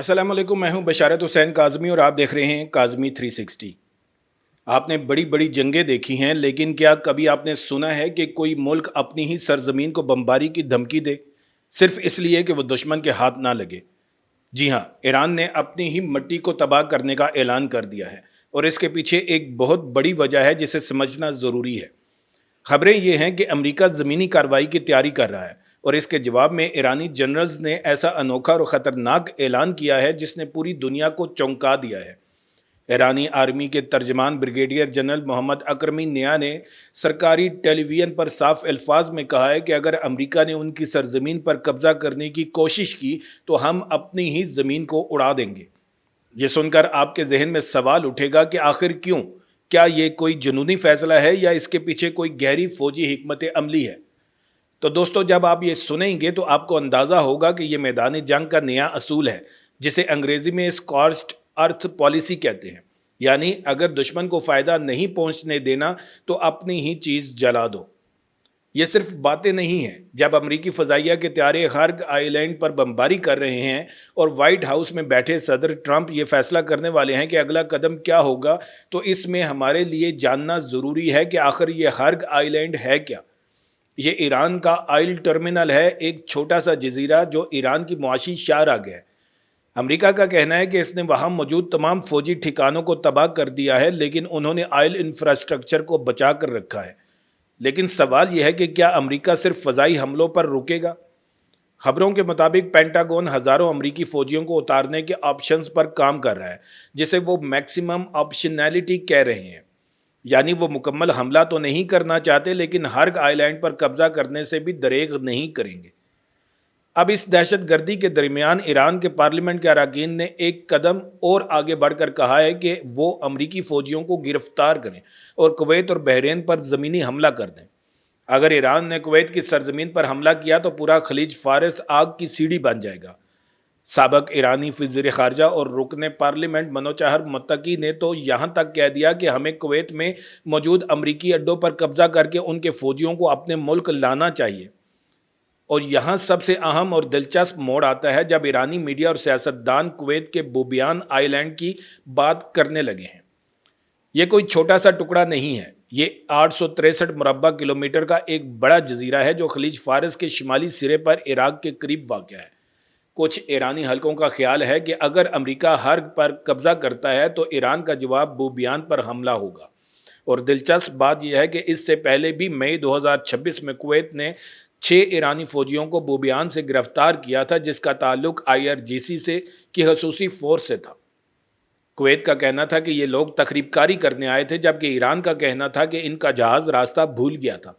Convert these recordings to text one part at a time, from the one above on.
السلام علیکم، میں ہوں بشارت حسین کاظمی اور آپ دیکھ رہے ہیں کاظمی 360۔ آپ نے بڑی بڑی جنگیں دیکھی ہیں، لیکن کیا کبھی آپ نے سنا ہے کہ کوئی ملک اپنی ہی سرزمین کو بمباری کی دھمکی دے صرف اس لیے کہ وہ دشمن کے ہاتھ نہ لگے؟ جی ہاں، ایران نے اپنی ہی مٹی کو تباہ کرنے کا اعلان کر دیا ہے، اور اس کے پیچھے ایک بہت بڑی وجہ ہے جسے سمجھنا ضروری ہے۔ خبریں یہ ہیں کہ امریکہ زمینی کارروائی کی تیاری کر رہا ہے، اور اس کے جواب میں ایرانی جنرلز نے ایسا انوکھا اور خطرناک اعلان کیا ہے جس نے پوری دنیا کو چونکا دیا ہے۔ ایرانی آرمی کے ترجمان بریگیڈیئر جنرل محمد اکرمی نیا نے سرکاری ٹیلی ویژن پر صاف الفاظ میں کہا ہے کہ اگر امریکہ نے ان کی سرزمین پر قبضہ کرنے کی کوشش کی تو ہم اپنی ہی زمین کو اڑا دیں گے۔ یہ سن کر آپ کے ذہن میں سوال اٹھے گا کہ آخر کیوں؟ کیا یہ کوئی جنونی فیصلہ ہے یا اس کے پیچھے کوئی گہری فوجی حکمت عملی ہے؟ تو دوستو، جب آپ یہ سنیں گے تو آپ کو اندازہ ہوگا کہ یہ میدان جنگ کا نیا اصول ہے، جسے انگریزی میں اسکارسڈ ارتھ پالیسی کہتے ہیں، یعنی اگر دشمن کو فائدہ نہیں پہنچنے دینا تو اپنی ہی چیز جلا دو۔ یہ صرف باتیں نہیں ہیں۔ جب امریکی فضائیہ کے طیارے ہرگ آئی لینڈ پر بمباری کر رہے ہیں اور وائٹ ہاؤس میں بیٹھے صدر ٹرمپ یہ فیصلہ کرنے والے ہیں کہ اگلا قدم کیا ہوگا، تو اس میں ہمارے لیے جاننا ضروری ہے کہ آخر یہ ہرگ آئی لینڈ ہے کیا۔ یہ ایران کا آئل ٹرمینل ہے، ایک چھوٹا سا جزیرہ جو ایران کی معاشی شاہراہ ہے۔ امریکہ کا کہنا ہے کہ اس نے وہاں موجود تمام فوجی ٹھکانوں کو تباہ کر دیا ہے، لیکن انہوں نے آئل انفراسٹرکچر کو بچا کر رکھا ہے۔ لیکن سوال یہ ہے کہ کیا امریکہ صرف فضائی حملوں پر رکے گا؟ خبروں کے مطابق پینٹاگون ہزاروں امریکی فوجیوں کو اتارنے کے آپشنز پر کام کر رہا ہے، جسے وہ میکسیمم آپشنیلٹی کہہ رہے ہیں۔ یعنی وہ مکمل حملہ تو نہیں کرنا چاہتے، لیکن ہرگ آئی لینڈ پر قبضہ کرنے سے بھی دریغ نہیں کریں گے۔ اب اس دہشت گردی کے درمیان ایران کے پارلیمنٹ کے اراکین نے ایک قدم اور آگے بڑھ کر کہا ہے کہ وہ امریکی فوجیوں کو گرفتار کریں اور کویت اور بحرین پر زمینی حملہ کر دیں۔ اگر ایران نے کویت کی سرزمین پر حملہ کیا تو پورا خلیج فارس آگ کی سیڑھی بن جائے گا۔ سابق ایرانی وزیر خارجہ اور رکن پارلیمنٹ منوچہر متقی نے تو یہاں تک کہہ دیا کہ ہمیں کویت میں موجود امریکی اڈوں پر قبضہ کر کے ان کے فوجیوں کو اپنے ملک لانا چاہیے۔ اور یہاں سب سے اہم اور دلچسپ موڑ آتا ہے جب ایرانی میڈیا اور سیاستدان کویت کے بوبیان آئی لینڈ کی بات کرنے لگے ہیں۔ یہ کوئی چھوٹا سا ٹکڑا نہیں ہے، یہ 863 مربع کلومیٹر کا ایک بڑا جزیرہ ہے جو خلیج فارس کے شمالی سرے پر عراق کے قریب واقع ہے۔ کچھ ایرانی حلقوں کا خیال ہے کہ اگر امریکہ ہرگ پر قبضہ کرتا ہے تو ایران کا جواب بوبیان پر حملہ ہوگا۔ اور دلچسپ بات یہ ہے کہ اس سے پہلے بھی مئی 2026 میں کویت نے 6 ایرانی فوجیوں کو بوبیان سے گرفتار کیا تھا، جس کا تعلق IRGC سے کی خصوصی فورس سے تھا۔ کویت کا کہنا تھا کہ یہ لوگ تخریب کاری کرنے آئے تھے، جبکہ ایران کا کہنا تھا کہ ان کا جہاز راستہ بھول گیا تھا۔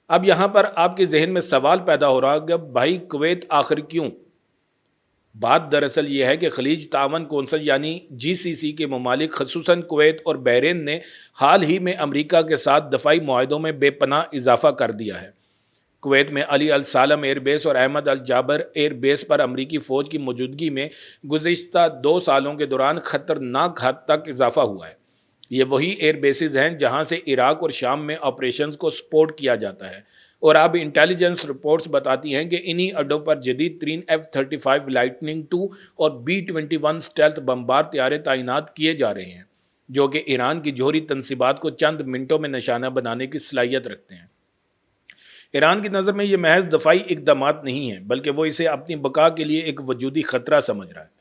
اب یہاں پر آپ کے ذہن میں سوال پیدا ہو رہا کہ بھائی کویت آخر کیوں؟ بات دراصل یہ ہے کہ خلیج تعاون کونسل یعنی GCC کے ممالک خصوصاً کویت اور بحرین نے حال ہی میں امریکہ کے ساتھ دفاعی معاہدوں میں بے پناہ اضافہ کر دیا ہے۔ کویت میں علی السالم ایئر بیس اور احمد الجابر ایئر بیس پر امریکی فوج کی موجودگی میں گزشتہ 2 سالوں کے دوران خطرناک حد تک اضافہ ہوا ہے۔ یہ وہی ایئر بیسز ہیں جہاں سے عراق اور شام میں آپریشنز کو سپورٹ کیا جاتا ہے، اور اب انٹیلیجنس رپورٹس بتاتی ہیں کہ انہی اڈوں پر جدید ترین F-35 لائٹننگ II اور B-21 اسٹیلتھ بمبار طیارے تعینات کیے جا رہے ہیں، جو کہ ایران کی جوہری تنصیبات کو چند منٹوں میں نشانہ بنانے کی صلاحیت رکھتے ہیں۔ ایران کی نظر میں یہ محض دفاعی اقدامات نہیں ہیں، بلکہ وہ اسے اپنی بقا کے لیے ایک وجودی خطرہ سمجھ رہا ہے۔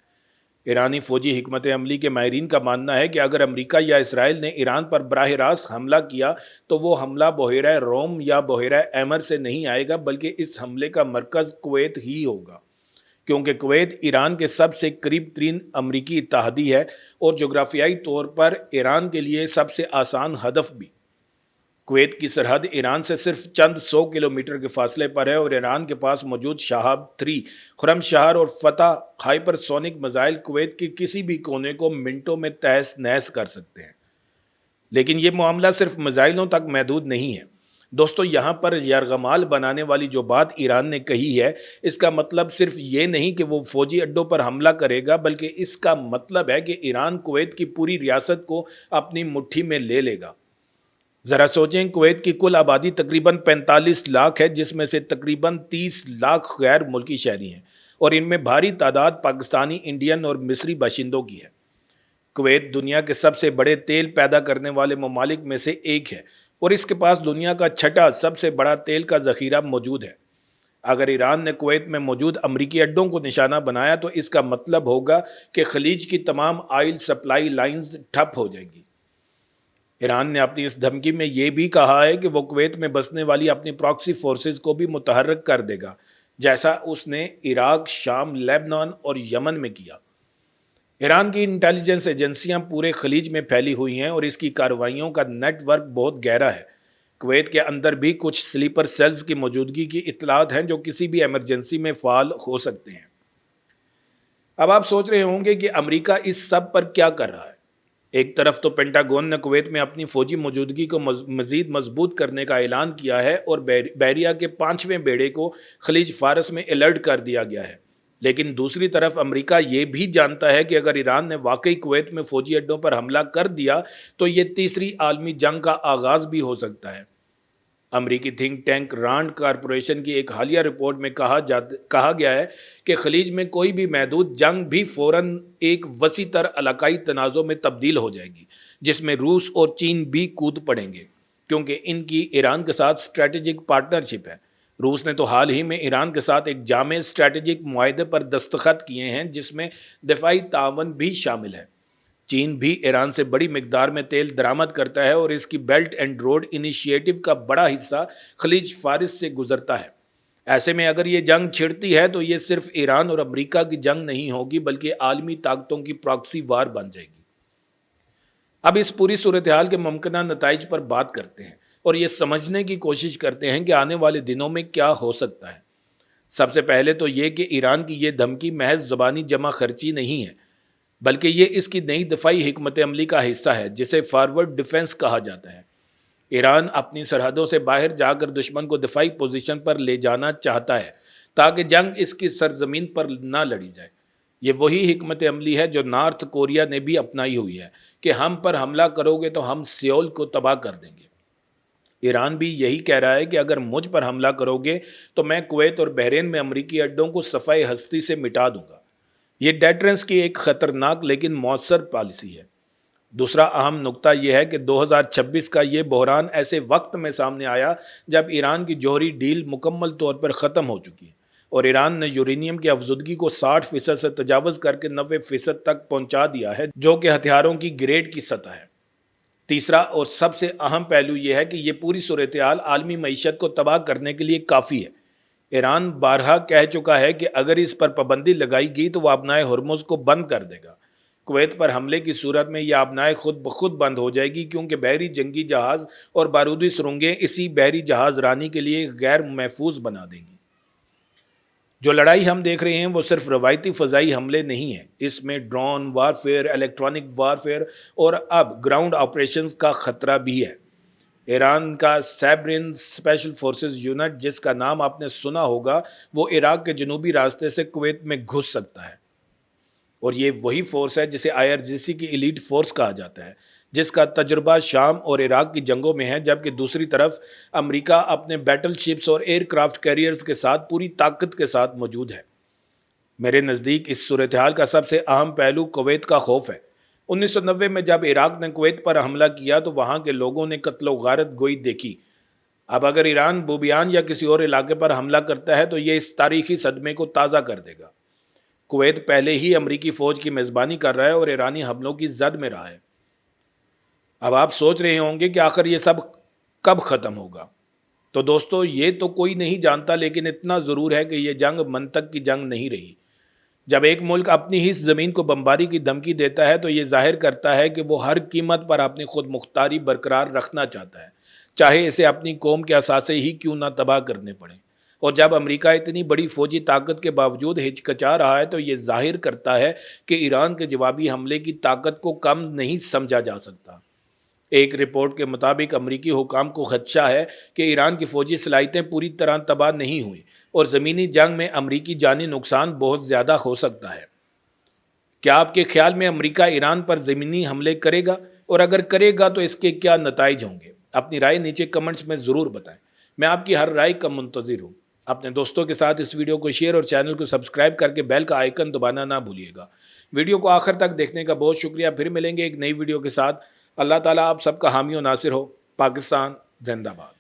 ایرانی فوجی حکمت عملی کے ماہرین کا ماننا ہے کہ اگر امریکہ یا اسرائیل نے ایران پر براہ راست حملہ کیا تو وہ حملہ بحیرہ روم یا بحیرہ احمر سے نہیں آئے گا، بلکہ اس حملے کا مرکز کویت ہی ہوگا، کیونکہ کویت ایران کے سب سے قریب ترین امریکی اتحادی ہے اور جغرافیائی طور پر ایران کے لیے سب سے آسان ہدف بھی۔ کویت کی سرحد ایران سے صرف چند 100 کلومیٹر کے فاصلے پر ہے، اور ایران کے پاس موجود شہاب 3، خرم شہر اور فتح ہائپر سونک میزائل کویت کے کسی بھی کونے کو منٹوں میں تہس نہس کر سکتے ہیں۔ لیکن یہ معاملہ صرف میزائلوں تک محدود نہیں ہے۔ دوستو، یہاں پر یرغمال بنانے والی جو بات ایران نے کہی ہے، اس کا مطلب صرف یہ نہیں کہ وہ فوجی اڈوں پر حملہ کرے گا، بلکہ اس کا مطلب ہے کہ ایران کویت کی پوری ریاست کو اپنی مٹھی میں لے لے گا۔ ذرا سوچیں، کویت کی کل آبادی تقریباً 45 لاکھ ہے، جس میں سے تقریباً 30 لاکھ غیر ملکی شہری ہیں۔ اور ان میں بھاری تعداد پاکستانی، انڈین اور مصری باشندوں کی ہے۔ کویت دنیا کے سب سے بڑے تیل پیدا کرنے والے ممالک میں سے ایک ہے اور اس کے پاس دنیا کا چھٹا سب سے بڑا تیل کا ذخیرہ موجود ہے۔ اگر ایران نے کویت میں موجود امریکی اڈوں کو نشانہ بنایا تو اس کا مطلب ہوگا کہ خلیج کی تمام آئل سپلائی لائنز ٹھپ ہو جائیں گی۔ ایران نے اپنی اس دھمکی میں یہ بھی کہا ہے کہ وہ کویت میں بسنے والی اپنی پراکسی فورسز کو بھی متحرک کر دے گا، جیسا اس نے عراق، شام، لیبنان اور یمن میں کیا۔ ایران کی انٹیلیجنس ایجنسیاں پورے خلیج میں پھیلی ہوئی ہیں اور اس کی کارروائیوں کا نیٹ ورک بہت گہرا ہے۔ کویت کے اندر بھی کچھ سلیپر سیلز کی موجودگی کی اطلاعات ہیں جو کسی بھی ایمرجنسی میں فعال ہو سکتے ہیں۔ اب آپ سوچ رہے ہوں گے کہ امریکہ اس سب پر کیا کر رہا ہے۔ ایک طرف تو پینٹاگون نے کویت میں اپنی فوجی موجودگی کو مزید مضبوط کرنے کا اعلان کیا ہے اور بحریہ کے 5ویں بیڑے کو خلیج فارس میں الرٹ کر دیا گیا ہے، لیکن دوسری طرف امریکہ یہ بھی جانتا ہے کہ اگر ایران نے واقعی کویت میں فوجی اڈوں پر حملہ کر دیا تو یہ تیسری عالمی جنگ کا آغاز بھی ہو سکتا ہے۔ امریکی تھنک ٹینک رانڈ کارپوریشن کی ایک حالیہ رپورٹ میں کہا گیا ہے کہ خلیج میں کوئی بھی محدود جنگ بھی فوراً ایک وسیع تر علاقائی تنازع میں تبدیل ہو جائے گی، جس میں روس اور چین بھی کود پڑیں گے، کیونکہ ان کی ایران کے ساتھ اسٹریٹجک پارٹنرشپ ہے۔ روس نے تو حال ہی میں ایران کے ساتھ ایک جامع اسٹریٹجک معاہدے پر دستخط کیے ہیں جس میں دفاعی تعاون بھی شامل ہے۔ چین بھی ایران سے بڑی مقدار میں تیل درآمد کرتا ہے اور اس کی بیلٹ اینڈ روڈ انیشیٹو کا بڑا حصہ خلیج فارس سے گزرتا ہے۔ ایسے میں اگر یہ جنگ چھڑتی ہے تو یہ صرف ایران اور امریکہ کی جنگ نہیں ہوگی بلکہ عالمی طاقتوں کی پراکسی وار بن جائے گی۔ اب اس پوری صورتحال کے ممکنہ نتائج پر بات کرتے ہیں اور یہ سمجھنے کی کوشش کرتے ہیں کہ آنے والے دنوں میں کیا ہو سکتا ہے۔ سب سے پہلے تو یہ کہ ایران کی یہ دھمکی محض زبانی جمع خرچی نہیں ہے، بلکہ یہ اس کی نئی دفاعی حکمت عملی کا حصہ ہے جسے فارورڈ ڈیفنس کہا جاتا ہے۔ ایران اپنی سرحدوں سے باہر جا کر دشمن کو دفاعی پوزیشن پر لے جانا چاہتا ہے تاکہ جنگ اس کی سرزمین پر نہ لڑی جائے۔ یہ وہی حکمت عملی ہے جو نارتھ کوریا نے بھی اپنائی ہوئی ہے کہ ہم پر حملہ کرو گے تو ہم سیول کو تباہ کر دیں گے۔ ایران بھی یہی کہہ رہا ہے کہ اگر مجھ پر حملہ کرو گے تو میں کویت اور بحرین میں امریکی اڈوں کو صفحہ ہستی سے مٹا دوں گا۔ یہ ڈیٹرنس کی ایک خطرناک لیکن مؤثر پالیسی ہے۔ دوسرا اہم نقطہ یہ ہے کہ 2026 کا یہ بحران ایسے وقت میں سامنے آیا جب ایران کی جوہری ڈیل مکمل طور پر ختم ہو چکی ہے اور ایران نے یورینیم کی افزودگی کو 60% سے تجاوز کر کے 90% تک پہنچا دیا ہے، جو کہ ہتھیاروں کی گریڈ کی سطح ہے۔ تیسرا اور سب سے اہم پہلو یہ ہے کہ یہ پوری صورتحال عالمی معیشت کو تباہ کرنے کے لیے کافی ہے۔ ایران بارہا کہہ چکا ہے کہ اگر اس پر پابندی لگائی گئی تو وہ آبنائے ہرمز کو بند کر دے گا۔ کویت پر حملے کی صورت میں یہ آبنائے خود بخود بند ہو جائے گی کیونکہ بحری جنگی جہاز اور بارودی سرنگیں اسی بحری جہاز رانی کے لیے غیر محفوظ بنا دیں گی۔ جو لڑائی ہم دیکھ رہے ہیں وہ صرف روایتی فضائی حملے نہیں ہیں، اس میں ڈرون وارفیئر، الیکٹرانک وارفیئر اور اب گراؤنڈ آپریشنز کا خطرہ بھی ہے۔ ایران کا سائبرین اسپیشل فورسز یونٹ، جس کا نام آپ نے سنا ہوگا، وہ عراق کے جنوبی راستے سے کویت میں گھس سکتا ہے، اور یہ وہی فورس ہے جسے IRGC کی ایلیٹ فورس کہا جاتا ہے، جس کا تجربہ شام اور عراق کی جنگوں میں ہے، جبکہ دوسری طرف امریکہ اپنے بیٹل شپس اور ایئر کرافٹ کیریئرز کے ساتھ پوری طاقت کے ساتھ موجود ہے۔ میرے نزدیک اس صورتحال کا سب سے اہم پہلو کویت کا خوف ہے۔ 1990 میں جب عراق نے کویت پر حملہ کیا تو وہاں کے لوگوں نے قتل و غارت گوئی دیکھی۔ اب اگر ایران بوبیان یا کسی اور علاقے پر حملہ کرتا ہے تو یہ اس تاریخی صدمے کو تازہ کر دے گا۔ کویت پہلے ہی امریکی فوج کی میزبانی کر رہا ہے اور ایرانی حملوں کی زد میں رہا ہے۔ اب آپ سوچ رہے ہوں گے کہ آخر یہ سب کب ختم ہوگا؟ تو دوستو، یہ تو کوئی نہیں جانتا، لیکن اتنا ضرور ہے کہ یہ جنگ منطق کی جنگ نہیں رہی۔ جب ایک ملک اپنی ہی زمین کو بمباری کی دھمکی دیتا ہے تو یہ ظاہر کرتا ہے کہ وہ ہر قیمت پر اپنی خود مختاری برقرار رکھنا چاہتا ہے، چاہے اسے اپنی قوم کے اثاثے ہی کیوں نہ تباہ کرنے پڑیں۔ اور جب امریکہ اتنی بڑی فوجی طاقت کے باوجود ہچکچا رہا ہے تو یہ ظاہر کرتا ہے کہ ایران کے جوابی حملے کی طاقت کو کم نہیں سمجھا جا سکتا۔ ایک رپورٹ کے مطابق امریکی حکام کو خدشہ ہے کہ ایران کی فوجی صلاحیتیں پوری طرح تباہ نہیں ہوئی اور زمینی جنگ میں امریکی جانی نقصان بہت زیادہ ہو سکتا ہے۔ کیا آپ کے خیال میں امریکہ ایران پر زمینی حملے کرے گا؟ اور اگر کرے گا تو اس کے کیا نتائج ہوں گے؟ اپنی رائے نیچے کمنٹس میں ضرور بتائیں۔ میں آپ کی ہر رائے کا منتظر ہوں۔ اپنے دوستوں کے ساتھ اس ویڈیو کو شیئر اور چینل کو سبسکرائب کر کے بیل کا آئیکن دبانا نہ بھولیے گا۔ ویڈیو کو آخر تک دیکھنے کا بہت شکریہ، پھر ملیں گے ایک نئی ویڈیو کے ساتھ۔ اللہ تعالیٰ آپ سب کا حامی و ناصر ہو۔ پاکستان زندہ باد۔